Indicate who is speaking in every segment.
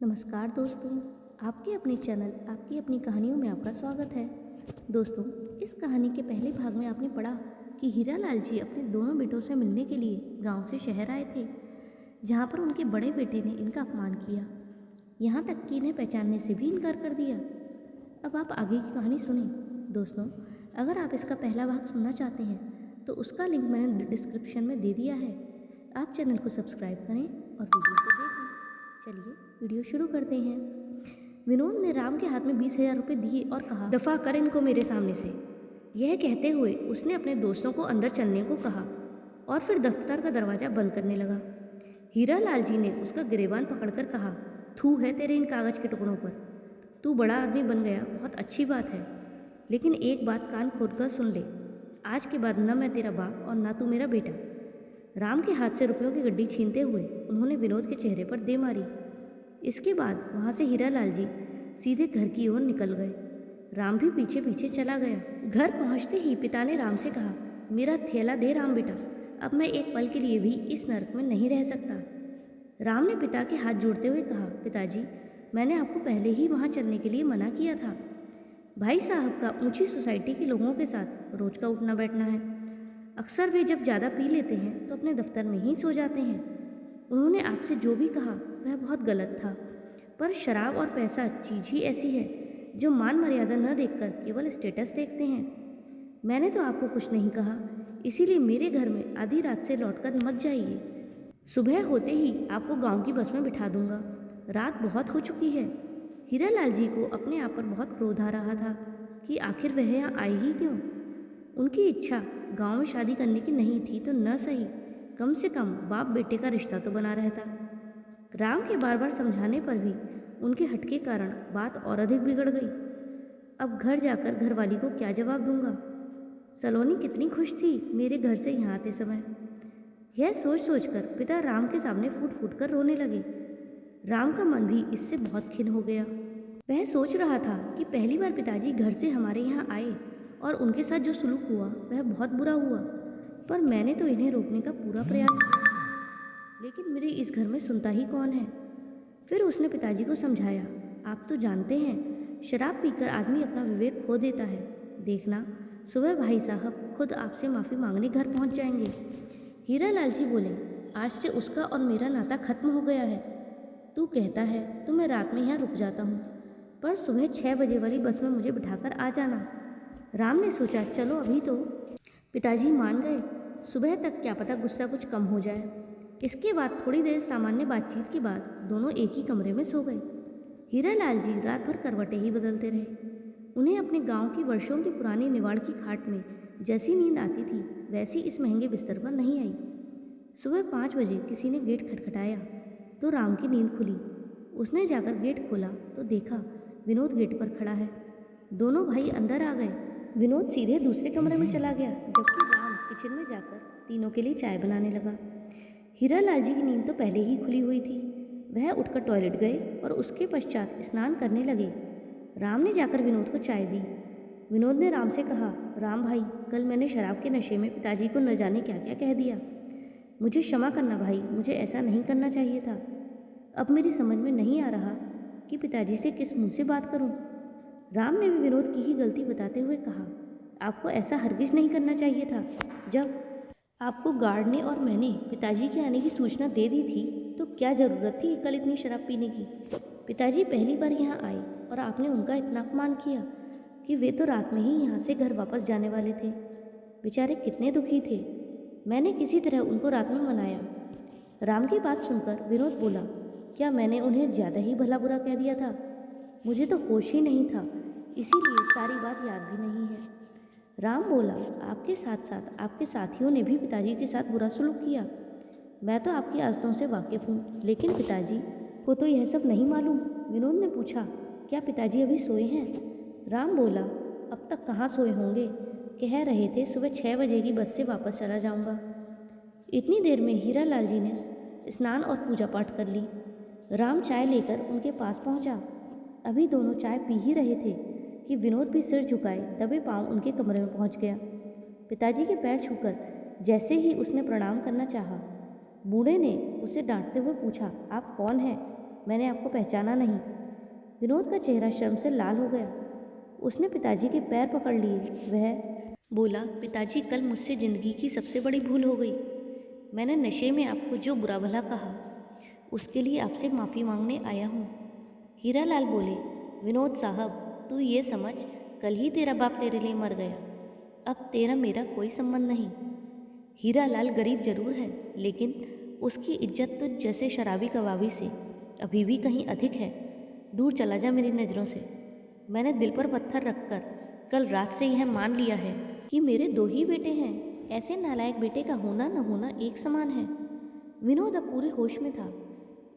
Speaker 1: नमस्कार दोस्तों, आपके अपने चैनल आपकी अपनी कहानियों में आपका स्वागत है। दोस्तों, इस कहानी के पहले भाग में आपने पढ़ा कि हीरालाल जी अपने दोनों बेटों से मिलने के लिए गांव से शहर आए थे, जहां पर उनके बड़े बेटे ने इनका अपमान किया, यहां तक कि इन्हें पहचानने से भी इनकार कर दिया। अब आप आगे की कहानी सुनें। दोस्तों, अगर आप इसका पहला भाग सुनना चाहते हैं तो उसका लिंक मैंने डिस्क्रिप्शन में दे दिया है। आप चैनल को सब्सक्राइब करें और वीडियो को देखें। चलिए वीडियो शुरू करते हैं। विनोद ने राम के हाथ में 20,000 रुपये दिए और कहा, दफा कर इनको मेरे सामने से। यह कहते हुए उसने अपने दोस्तों को अंदर चलने को कहा और फिर दफ्तर का दरवाज़ा बंद करने लगा। हीरालाल जी ने उसका गिरेबान पकड़कर कहा, थू है तेरे इन कागज़ के टुकड़ों पर। तू बड़ा आदमी बन गया, बहुत अच्छी बात है, लेकिन एक बात कान खोल कर सुन ले। आज के बाद न मैं तेरा बाप और न तू मेरा बेटा। राम के हाथ से रुपयों की गड्डी छीनते हुए उन्होंने विनोद के चेहरे पर दे मारी। इसके बाद वहाँ से हीरालाल जी सीधे घर की ओर निकल गए। राम भी पीछे पीछे चला गया। घर पहुँचते ही पिता ने राम से कहा, मेरा थैला दे राम बेटा, अब मैं एक पल के लिए भी इस नरक में नहीं रह सकता। राम ने पिता के हाथ जोड़ते हुए कहा, पिताजी, मैंने आपको पहले ही वहाँ चलने के लिए मना किया था। भाई साहब का ऊंची सोसाइटी के लोगों के साथ रोज का उठना बैठना है। अक्सर वे जब ज़्यादा पी लेते हैं तो अपने दफ्तर में ही सो जाते हैं। उन्होंने आपसे जो भी कहा वह बहुत गलत था, पर शराब और पैसा चीज़ ही ऐसी है जो मान मर्यादा न देखकर केवल स्टेटस देखते हैं। मैंने तो आपको कुछ नहीं कहा, इसीलिए मेरे घर में आधी रात से लौटकर मत जाइए। सुबह होते ही आपको गांव की बस में बिठा दूंगा। रात बहुत हो चुकी है। हीरालाल जी को अपने आप पर बहुत क्रोध आ रहा था कि आखिर वह यहाँ आए ही क्यों। उनकी इच्छा गांव में शादी करने की नहीं थी तो न सही, कम से कम बाप बेटे का रिश्ता तो बना रहता। राम के बार बार समझाने पर भी उनके हट के कारण बात और अधिक बिगड़ गई। अब घर जाकर घरवाली को क्या जवाब दूंगा। सलोनी कितनी खुश थी मेरे घर से यहाँ आते समय। यह सोच सोचकर पिता राम के सामने फूट फूट कर रोने लगे। राम का मन भी इससे बहुत खिन्न हो गया। वह सोच रहा था कि पहली बार पिताजी घर से हमारे यहाँ आए और उनके साथ जो सुलूक हुआ वह बहुत बुरा हुआ, पर मैंने तो इन्हें रोकने का पूरा प्रयास किया, लेकिन मेरे इस घर में सुनता ही कौन है। फिर उसने पिताजी को समझाया, आप तो जानते हैं शराब पीकर आदमी अपना विवेक खो देता है। देखना, सुबह भाई साहब खुद आपसे माफ़ी मांगने घर पहुंच जाएंगे। हीरालाल जी बोले, आज से उसका और मेरा नाता खत्म हो गया है। तू कहता है तो मैं रात में यहाँ रुक जाता हूँ, पर सुबह 6 बजे वाली बस में मुझे बिठाकर आ जाना। राम ने सोचा, चलो अभी तो पिताजी मान गए, सुबह तक क्या पता गुस्सा कुछ कम हो जाए। इसके बाद थोड़ी देर सामान्य बातचीत के बाद दोनों एक ही कमरे में सो गए। हीरालाल जी रात भर करवटें ही बदलते रहे। उन्हें अपने गांव की वर्षों की पुरानी निवाड़ की खाट में जैसी नींद आती थी वैसी इस महंगे बिस्तर पर नहीं आई। सुबह 5 बजे किसी ने गेट खटखटाया तो राम की नींद खुली। उसने जाकर गेट खोला तो देखा विनोद गेट पर खड़ा है। दोनों भाई अंदर आ गए। विनोद सीधे दूसरे कमरे में चला गया, जबकि राम किचन में जाकर तीनों के लिए चाय बनाने लगा। हीरालाल जी की नींद तो पहले ही खुली हुई थी। वह उठकर टॉयलेट गए और उसके पश्चात स्नान करने लगे। राम ने जाकर विनोद को चाय दी। विनोद ने राम से कहा, राम भाई, कल मैंने शराब के नशे में पिताजी को न जाने क्या क्या कह दिया। मुझे क्षमा करना भाई, मुझे ऐसा नहीं करना चाहिए था। अब मेरी समझ में नहीं आ रहा कि पिताजी से किस मुंह से बात करूं। राम ने भी विनोद की ही गलती बताते हुए कहा, आपको ऐसा हरगिज नहीं करना चाहिए था। जब आपको गार्ड ने और मैंने पिताजी के आने की सूचना दे दी थी तो क्या ज़रूरत थी कल इतनी शराब पीने की। पिताजी पहली बार यहाँ आए और आपने उनका इतना अपमान किया कि वे तो रात में ही यहाँ से घर वापस जाने वाले थे। बेचारे कितने दुखी थे। मैंने किसी तरह उनको रात में मनाया। राम की बात सुनकर विनोद बोला, क्या मैंने उन्हें ज़्यादा ही भला बुरा कह दिया था? मुझे तो होश ही नहीं था, इसीलिए सारी बात याद भी नहीं है। राम बोला, आपके साथ साथ आपके साथियों ने भी पिताजी के साथ बुरा सलूक किया। मैं तो आपकी आदतों से वाकिफ़ हूँ, लेकिन पिताजी को तो यह सब नहीं मालूम। विनोद ने पूछा, क्या पिताजी अभी सोए हैं? राम बोला, अब तक कहाँ सोए होंगे, कह रहे थे सुबह 6 बजे की बस से वापस चला जाऊँगा। इतनी देर में हीरालाल जी ने स्नान और पूजा पाठ कर ली। राम चाय लेकर उनके पास पहुँचा। अभी दोनों चाय पी ही रहे थे कि विनोद भी सिर झुकाए दबे पांव उनके कमरे में पहुंच गया। पिताजी के पैर छूकर जैसे ही उसने प्रणाम करना चाहा, बूढ़े ने उसे डांटते हुए पूछा, आप कौन हैं? मैंने आपको पहचाना नहीं। विनोद का चेहरा शर्म से लाल हो गया। उसने पिताजी के पैर पकड़ लिए। वह बोला, पिताजी, कल मुझसे ज़िंदगी की सबसे बड़ी भूल हो गई। मैंने नशे में आपको जो बुरा भला कहा, उसके लिए आपसे माफ़ी मांगने आया हूँ। हीरालाल बोले, विनोद साहब, तू ये समझ, कल ही तेरा बाप तेरे लिए मर गया। अब तेरा मेरा कोई संबंध नहीं। हीरालाल गरीब जरूर है, लेकिन उसकी इज्जत तुझ जैसे शराबी कबाबी से अभी भी कहीं अधिक है। दूर चला जा मेरी नज़रों से। मैंने दिल पर पत्थर रखकर कल रात से यह मान लिया है कि मेरे 2 ही बेटे हैं। ऐसे नालायक बेटे का होना न होना एक समान है। विनोद अब पूरे होश में था,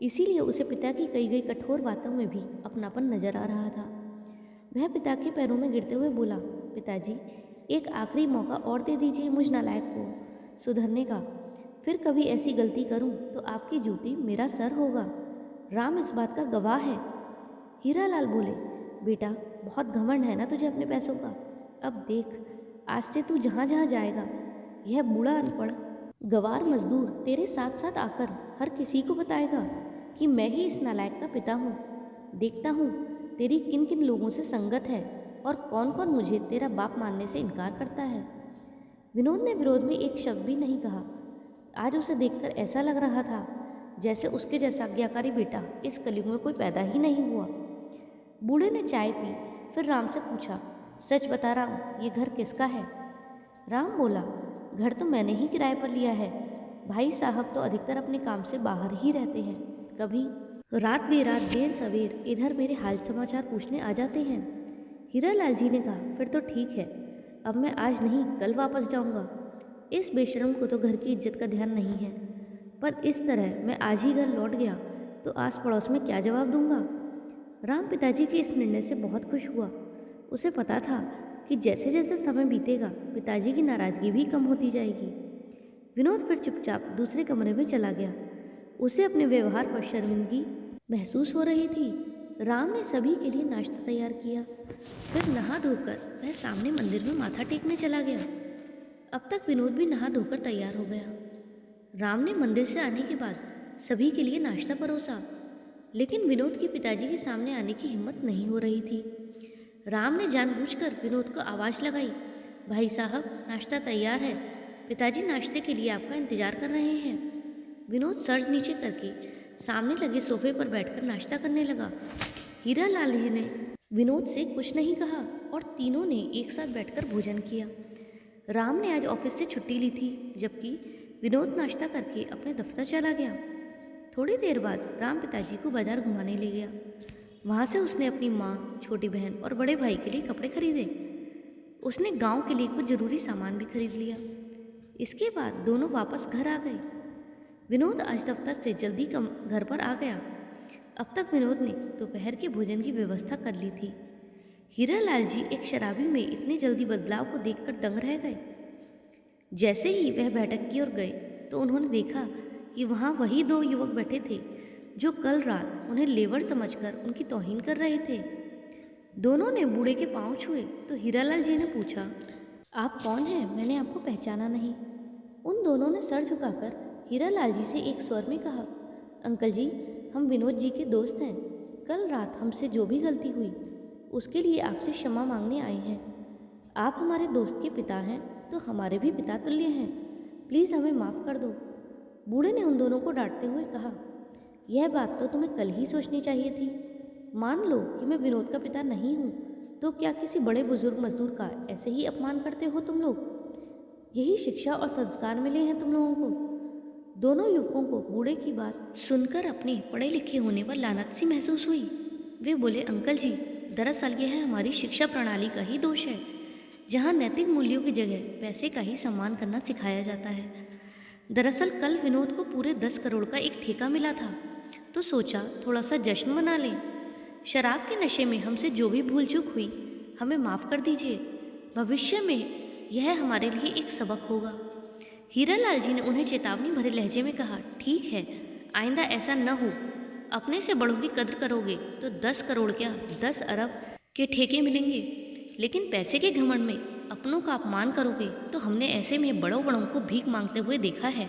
Speaker 1: इसीलिए उसे पिता की कही गई कठोर बातों में भी अपनापन नजर आ रहा था। वह पिता के पैरों में गिरते हुए बोला, पिताजी, एक आखिरी मौका और दे दीजिए मुझ नालायक को सुधरने का। फिर कभी ऐसी गलती करूं तो आपकी जूती मेरा सर होगा। राम इस बात का गवाह है। हीरालाल बोले, बेटा, बहुत घमंड है ना तुझे अपने पैसों का। अब देख, आज से तू जहाँ जहाँ जाएगा, यह बूढ़ा अनपढ़ गवार मजदूर तेरे साथ साथ आकर हर किसी को बताएगा कि मैं ही इस नालायक का पिता हूँ। देखता हूँ तेरी किन किन लोगों से संगत है और कौन कौन मुझे तेरा बाप मानने से इनकार करता है। विनोद ने विरोध में एक शब्द भी नहीं कहा। आज उसे देखकर ऐसा लग रहा था जैसे उसके जैसा आज्ञाकारी बेटा इस कलयुग में कोई पैदा ही नहीं हुआ। बूढ़े ने चाय पी, फिर राम से पूछा, सच बता राम, ये घर किसका है? राम बोला, घर तो मैंने ही किराए पर लिया है। भाई साहब तो अधिकतर अपने काम से बाहर ही रहते हैं। कभी रात बेरात देर सवेर इधर मेरे हाल समाचार पूछने आ जाते हैं। हीरालाल जी ने कहा, फिर तो ठीक है, अब मैं आज नहीं कल वापस जाऊंगा। इस बेशरम को तो घर की इज्जत का ध्यान नहीं है, पर इस तरह मैं आज ही घर लौट गया तो आस पड़ोस में क्या जवाब दूंगा। राम पिताजी के इस निर्णय से बहुत खुश हुआ। उसे पता था कि जैसे जैसे समय बीतेगा पिताजी की नाराज़गी भी कम होती जाएगी। विनोद फिर चुपचाप दूसरे कमरे में चला गया। उसे अपने व्यवहार पर शर्मिंदगी महसूस हो रही थी। राम ने सभी के लिए नाश्ता तैयार किया, फिर नहा धोकर वह सामने मंदिर में माथा टेकने चला गया। अब तक विनोद भी नहा धोकर तैयार हो गया। राम ने मंदिर से आने के बाद सभी के लिए नाश्ता परोसा, लेकिन विनोद के पिताजी के सामने आने की हिम्मत नहीं हो रही थी। राम ने जानबूझकर विनोद को आवाज़ लगाई, भाई साहब, नाश्ता तैयार है, पिताजी नाश्ते के लिए आपका इंतजार कर रहे हैं। विनोद सर नीचे करके सामने लगे सोफे पर बैठकर नाश्ता करने लगा। हीरालाल जी ने विनोद से कुछ नहीं कहा और तीनों ने एक साथ बैठकर भोजन किया। राम ने आज ऑफिस से छुट्टी ली थी, जबकि विनोद नाश्ता करके अपने दफ्तर चला गया। थोड़ी देर बाद राम पिताजी को बाजार घुमाने ले गया। वहाँ से उसने अपनी माँ, छोटी बहन और बड़े भाई के लिए कपड़े खरीदे। उसने गांव के लिए कुछ ज़रूरी सामान भी खरीद लिया। इसके बाद दोनों वापस घर आ गए। विनोद आज दफ्तर से जल्दी घर पर आ गया। अब तक विनोद ने दोपहर के भोजन की व्यवस्था कर ली थी। हीरालाल जी एक शराबी में इतने जल्दी बदलाव को देखकर दंग रह गए। जैसे ही वह बैठक की ओर गए तो उन्होंने देखा कि वहाँ वही 2 युवक बैठे थे जो कल रात उन्हें लेबर समझकर उनकी तौहीन कर रहे थे। दोनों ने बूढ़े के पांव छुए तो हीरालाल जी ने पूछा, आप कौन हैं? मैंने आपको पहचाना नहीं। उन दोनों ने सर झुकाकर हीरालाल जी से एक स्वर में कहा, अंकल जी, हम विनोद जी के दोस्त हैं। कल रात हमसे जो भी गलती हुई उसके लिए आपसे क्षमा मांगने आए हैं। आप हमारे दोस्त के पिता हैं तो हमारे भी पिता तुल्य हैं। प्लीज़ हमें माफ़ कर दो। बूढ़े ने उन दोनों को डांटते हुए कहा, यह बात तो तुम्हें कल ही सोचनी चाहिए थी। मान लो कि मैं विनोद का पिता नहीं हूँ तो क्या किसी बड़े बुजुर्ग मजदूर का ऐसे ही अपमान करते हो तुम लोग? यही शिक्षा और संस्कार मिले हैं तुम लोगों को। दोनों युवकों को बूढ़े की बात सुनकर अपने पढ़े लिखे होने पर लानत सी महसूस हुई। वे बोले, अंकल जी, दरअसल यह हमारी शिक्षा प्रणाली का ही दोष है, जहाँ नैतिक मूल्यों की जगह पैसे का ही सम्मान करना सिखाया जाता है। दरअसल कल विनोद को पूरे 10 करोड़ का एक ठेका मिला था, तो सोचा थोड़ा सा जश्न मना लें। शराब के नशे में हमसे जो भी भूल चूक हुई हमें माफ़ कर दीजिए। भविष्य में यह हमारे लिए एक सबक होगा। हीरालाल जी ने उन्हें चेतावनी भरे लहजे में कहा, ठीक है, आइंदा ऐसा न हो। अपने से बड़ों की कद्र करोगे तो 10 करोड़ क्या 10 अरब के ठेके मिलेंगे, लेकिन पैसे के घमंड में अपनों का अपमान करोगे तो हमने ऐसे में बड़ों को भीख मांगते हुए देखा है।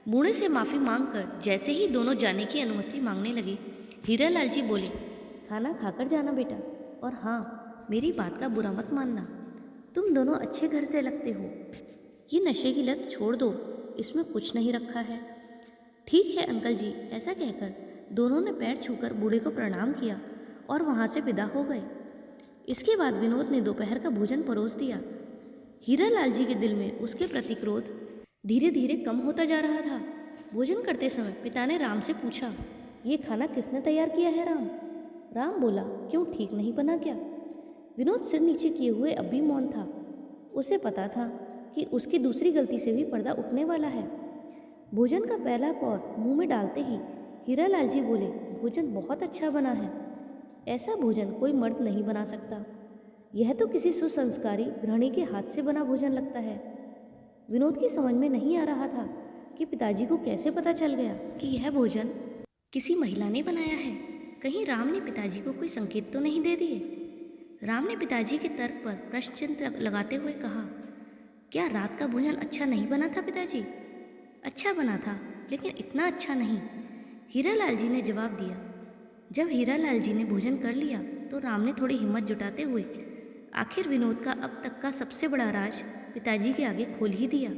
Speaker 1: बूढ़े से माफ़ी मांगकर जैसे ही दोनों जाने की अनुमति मांगने लगे, हीरालाल जी बोले, खाना खाकर जाना बेटा, और हाँ, मेरी बात का बुरा मत मानना। तुम दोनों अच्छे घर से लगते हो। ये नशे की लत छोड़ दो, इसमें कुछ नहीं रखा है। ठीक है अंकल जी, ऐसा कहकर दोनों ने पैर छूकर बूढ़े को प्रणाम किया और वहाँ से विदा हो गए। इसके बाद विनोद ने दोपहर का भोजन परोस दिया। हीरालाल जी के दिल में उसके प्रति क्रोध धीरे धीरे कम होता जा रहा था। भोजन करते समय पिता ने राम से पूछा, ये खाना किसने तैयार किया है राम? राम बोला, क्यों, ठीक नहीं बना क्या? विनोद सिर नीचे किए हुए अब भी मौन था। उसे पता था कि उसकी दूसरी गलती से भी पर्दा उठने वाला है। भोजन का पहला कौर मुंह में डालते ही हीरालाल जी बोले, भोजन बहुत अच्छा बना है। ऐसा भोजन कोई मर्द नहीं बना सकता। यह तो किसी सुसंस्कारी गृहिणी के हाथ से बना भोजन लगता है। विनोद की समझ में नहीं आ रहा था कि पिताजी को कैसे पता चल गया कि यह भोजन किसी महिला ने बनाया है। कहीं राम ने पिताजी को कोई संकेत तो नहीं दे दिए? राम ने पिताजी के तर्क पर प्रश्न चिन्ह लगाते हुए कहा, क्या रात का भोजन अच्छा नहीं बना था पिताजी? अच्छा बना था, लेकिन इतना अच्छा नहीं, हीरालाल जी ने जवाब दिया। जब हीरालाल जी ने भोजन कर लिया तो राम ने थोड़ी हिम्मत जुटाते हुए आखिर विनोद का अब तक का सबसे बड़ा राज पिताजी के आगे खोल ही दिया।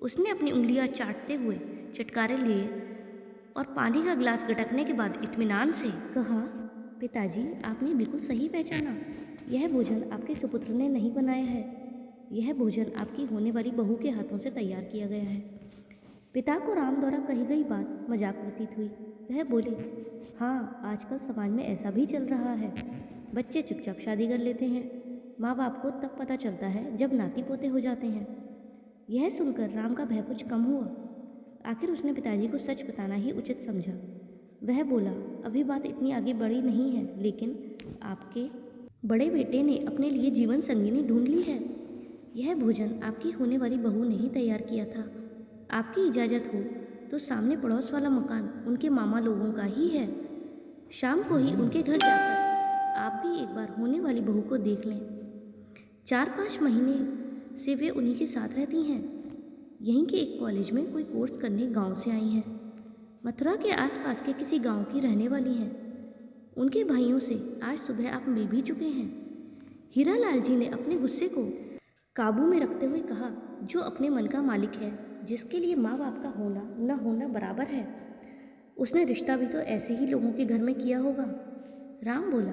Speaker 1: उसने अपनी उंगलियां चाटते हुए चटकारे लिए और पानी का गिलास गटकने के बाद इत्मीनान से कहा, पिताजी आपने बिल्कुल सही पहचाना। यह भोजन आपके सुपुत्र ने नहीं बनाया है। यह भोजन आपकी होने वाली बहू के हाथों से तैयार किया गया है। पिता को राम द्वारा कही गई बात मजाक प्रतीत हुई। वह बोले, हाँ, आजकल समाज में ऐसा भी चल रहा है। बच्चे चुपचाप शादी कर लेते हैं। माँ बाप को तब पता चलता है जब नाती पोते हो जाते हैं। यह सुनकर राम का भय कुछ कम हुआ। आखिर उसने पिताजी को सच बताना ही उचित समझा। वह बोला, अभी बात इतनी आगे बढ़ी नहीं है, लेकिन आपके बड़े बेटे ने अपने लिए जीवन संगिनी ढूंढ ली है। यह भोजन आपकी होने वाली बहू ने ही तैयार किया था। आपकी इजाज़त हो तो सामने पड़ोस वाला मकान उनके मामा लोगों का ही है। शाम को ही उनके घर जाकर आप भी एक बार होने वाली बहू को देख लें। 4-5 महीने से वे उन्हीं के साथ रहती हैं। यहीं के एक कॉलेज में कोई कोर्स करने गांव से आई हैं। मथुरा के आसपास के किसी गांव की रहने वाली हैं। उनके भाइयों से आज सुबह आप मिल भी चुके हैं। हीरालाल जी ने अपने गुस्से को काबू में रखते हुए कहा, जो अपने मन का मालिक है, जिसके लिए माँ बाप का होना न होना बराबर है, उसने रिश्ता भी तो ऐसे ही लोगों के घर में किया होगा। राम बोला,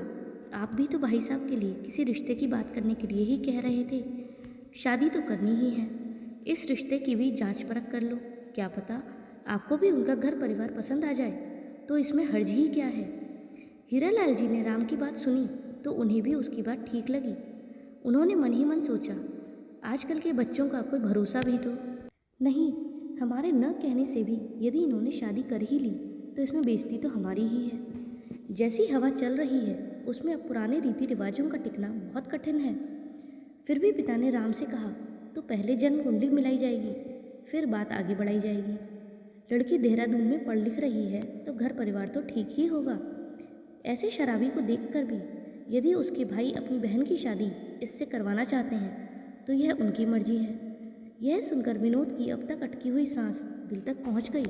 Speaker 1: आप भी तो भाई साहब के लिए किसी रिश्ते की बात करने के लिए ही कह रहे थे। शादी तो करनी ही है। इस रिश्ते की भी जांच परख कर लो। क्या पता आपको भी उनका घर परिवार पसंद आ जाए, तो इसमें हर्ज ही क्या है। हीरालाल जी ने राम की बात सुनी तो उन्हें भी उसकी बात ठीक लगी। उन्होंने मन ही मन सोचा, आजकल के बच्चों का कोई भरोसा भी तो नहीं। हमारे न कहने से भी यदि इन्होंने शादी कर ही ली तो इसमें बेइज्जती तो हमारी ही है। जैसी हवा चल रही है उसमें अब पुराने रीति रिवाजों का टिकना बहुत कठिन है। फिर भी पिता ने राम से कहा, तो पहले जन्म कुंडली मिलाई जाएगी, फिर बात आगे बढ़ाई जाएगी। लड़की देहरादून में पढ़ लिख रही है तो घर परिवार तो ठीक ही होगा। ऐसे शराबी को देखकर भी यदि उसके भाई अपनी बहन की शादी इससे करवाना चाहते हैं तो यह उनकी मर्जी है। यह सुनकर विनोद की अब तक अटकी हुई सांस दिल तक पहुंच गई।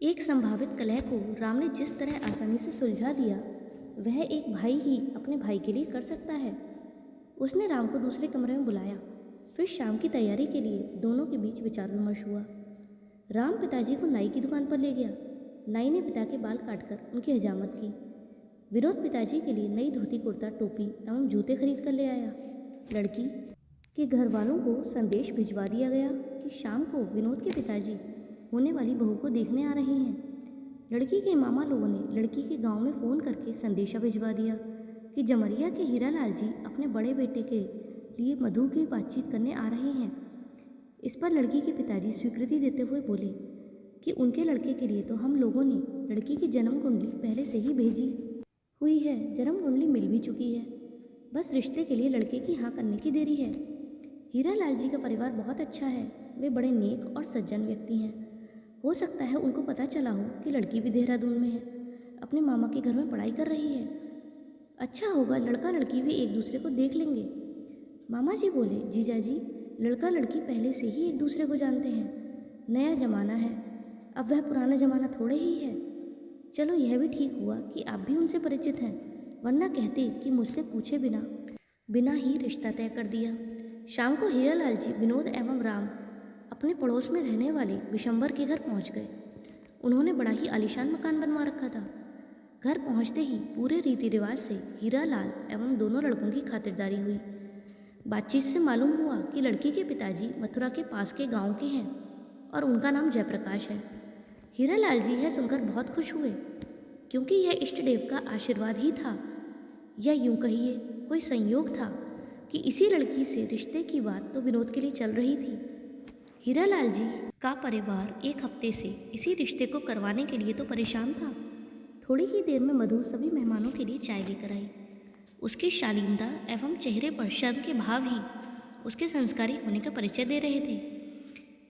Speaker 1: एक संभावित कलह को राम ने जिस तरह आसानी से सुलझा दिया, वह एक भाई ही अपने भाई के लिए कर सकता है। उसने राम को दूसरे कमरे में बुलाया। फिर शाम की तैयारी के लिए दोनों के बीच विचार विमर्श हुआ। राम पिताजी को नाई की दुकान पर ले गया। नाई ने पिता के बाल काटकर उनकी हजामत की। विनोद पिताजी के लिए नई धोती कुर्ता, टोपी एवं जूते खरीद कर ले आया। लड़की के घर वालों को संदेश भिजवा दिया गया कि शाम को विनोद के पिताजी होने वाली बहू को देखने आ रहे हैं। लड़की के मामा लोगों ने लड़की के गांव में फ़ोन करके संदेशा भिजवा दिया कि जमरिया के हीरालाल जी अपने बड़े बेटे के लिए मधु की बातचीत करने आ रहे हैं। इस पर लड़की के पिताजी स्वीकृति देते हुए बोले कि उनके लड़के के लिए तो हम लोगों ने लड़की की जन्म कुंडली पहले से ही भेजी हुई है। जन्म कुंडली मिल भी चुकी है, बस रिश्ते के लिए लड़के की हाँ करने की देरी है। हीरालाल जी का परिवार बहुत अच्छा है। वे बड़े नेक और सज्जन व्यक्ति हैं। हो सकता है उनको पता चला हो कि लड़की भी देहरादून में है, अपने मामा के घर में पढ़ाई कर रही है। अच्छा होगा लड़का लड़की भी एक दूसरे को देख लेंगे। मामा जी बोले, जीजा जी, लड़का लड़की पहले से ही एक दूसरे को जानते हैं। नया ज़माना है, अब वह पुराना ज़माना थोड़े ही है। चलो यह भी ठीक हुआ कि आप भी उनसे परिचित हैं, वरना कहते कि मुझसे पूछे बिना बिना ही रिश्ता तय कर दिया। शाम को हीरालाल जी, विनोद एवं राम अपने पड़ोस में रहने वाले विशंबर के घर पहुंच गए। उन्होंने बड़ा ही आलीशान मकान बनवा रखा था। घर पहुंचते ही पूरे रीति रिवाज से हीरालाल एवं दोनों लड़कों की खातिरदारी हुई। बातचीत से मालूम हुआ कि लड़की के पिताजी मथुरा के पास के गांव के हैं और उनका नाम जयप्रकाश है। हीरालाल जी यह सुनकर बहुत खुश हुए, क्योंकि यह इष्ट देव का आशीर्वाद ही था, या यूं कहिए कोई संयोग था कि इसी लड़की से रिश्ते की बात तो विनोद के लिए चल रही थी। हीरालाल जी का परिवार एक हफ्ते से इसी रिश्ते को करवाने के लिए तो परेशान था। थोड़ी ही देर में मधु सभी मेहमानों के लिए चाय लेकर आई। उसकी शालीनता एवं चेहरे पर शर्म के भाव ही उसके संस्कारी होने का परिचय दे रहे थे।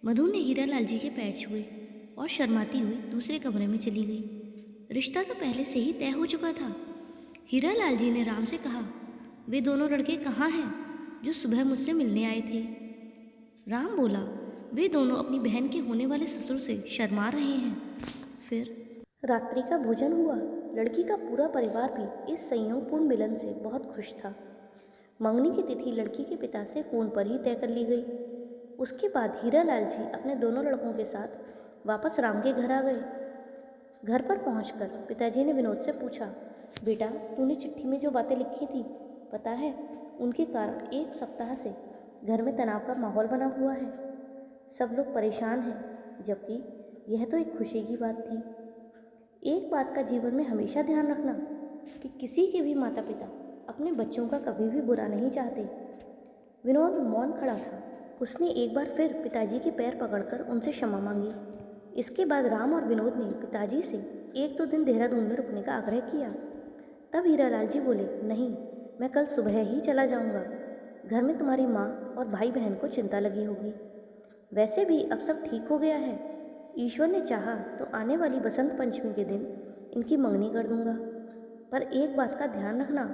Speaker 1: मधु ने हीरालाल जी के पैर छुए और शर्माती हुई दूसरे कमरे में चली गई। रिश्ता तो पहले से ही तय हो चुका था। हीरालाल जी ने राम से कहा, वे दोनों लड़के कहाँ हैं जो सुबह मुझसे मिलने आए थे? राम बोला, वे दोनों अपनी बहन के होने वाले ससुर से शर्मा रहे हैं। फिर रात्रि का भोजन हुआ। लड़की का पूरा परिवार भी इस संयोगपूर्ण मिलन से बहुत खुश था। मंगनी की तिथि लड़की के पिता से फोन पर ही तय कर ली गई। उसके बाद हीरालाल जी अपने दोनों लड़कों के साथ वापस राम के घर आ गए। घर पर पहुंचकर पिताजी ने विनोद से पूछा, बेटा तूने चिट्ठी में जो बातें लिखी थी, पता है उनके कारण एक सप्ताह से घर में तनाव का माहौल बना हुआ है। सब लोग परेशान हैं, जबकि यह तो एक खुशी की बात थी। एक बात का जीवन में हमेशा ध्यान रखना कि किसी के भी माता पिता अपने बच्चों का कभी भी बुरा नहीं चाहते। विनोद मौन खड़ा था। उसने एक बार फिर पिताजी के पैर पकड़कर उनसे क्षमा मांगी। इसके बाद राम और विनोद ने पिताजी से 1-2 दिन देहरादून में रुकने का आग्रह किया। तब हीरालाल जी बोले, नहीं, मैं कल सुबह ही चला जाऊंगा। घर में तुम्हारी माँ और भाई बहन को चिंता लगी होगी। वैसे भी अब सब ठीक हो गया है। ईश्वर ने चाहा तो आने वाली बसंत पंचमी के दिन इनकी मंगनी कर दूंगा। पर एक बात का ध्यान रखना,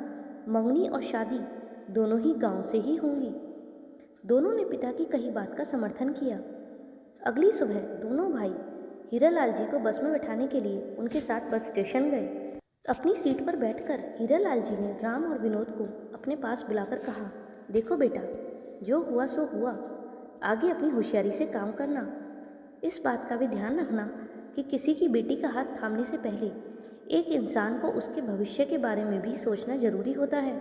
Speaker 1: मंगनी और शादी दोनों ही गांव से ही होंगी। दोनों ने पिता की कही बात का समर्थन किया। अगली सुबह दोनों भाई हीरालाल जी को बस में बिठाने के लिए उनके साथ बस स्टेशन गए। अपनी सीट पर बैठकर हीरालाल जी ने राम और विनोद को अपने पास बुलाकर कहा, देखो बेटा, जो हुआ सो हुआ, आगे अपनी होशियारी से काम करना। इस बात का भी ध्यान रखना कि किसी की बेटी का हाथ थामने से पहले एक इंसान को उसके भविष्य के बारे में भी सोचना जरूरी होता है।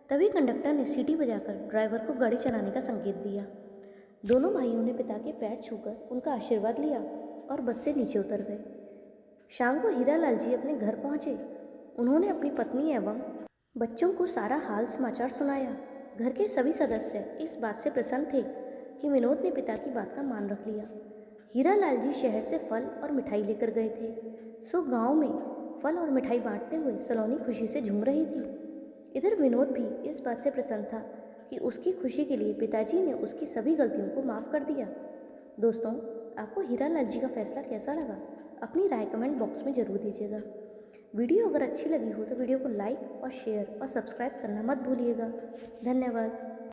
Speaker 1: तभी कंडक्टर ने सीटी बजाकर ड्राइवर को गाड़ी चलाने का संकेत दिया। दोनों भाइयों ने पिता के पैर छूकर उनका आशीर्वाद लिया और बस से नीचे उतर गए। शाम को हीरालाल जी अपने घर पहुंचे। उन्होंने अपनी पत्नी एवं बच्चों को सारा हाल समाचार सुनाया। घर के सभी सदस्य इस बात से प्रसन्न थे कि विनोद ने पिता की बात का मान रख लिया। हीरालाल जी शहर से फल और मिठाई लेकर गए थे, सो गांव में फल और मिठाई बांटते हुए सलोनी खुशी से झूम रही थी। इधर विनोद भी इस बात से प्रसन्न था कि उसकी खुशी के लिए पिताजी ने उसकी सभी गलतियों को माफ़ कर दिया। दोस्तों, आपको हीरालाल जी का फैसला कैसा लगा? अपनी राय कमेंट बॉक्स में ज़रूर दीजिएगा। वीडियो अगर अच्छी लगी हो तो वीडियो को लाइक और शेयर और सब्सक्राइब करना मत भूलिएगा। धन्यवाद।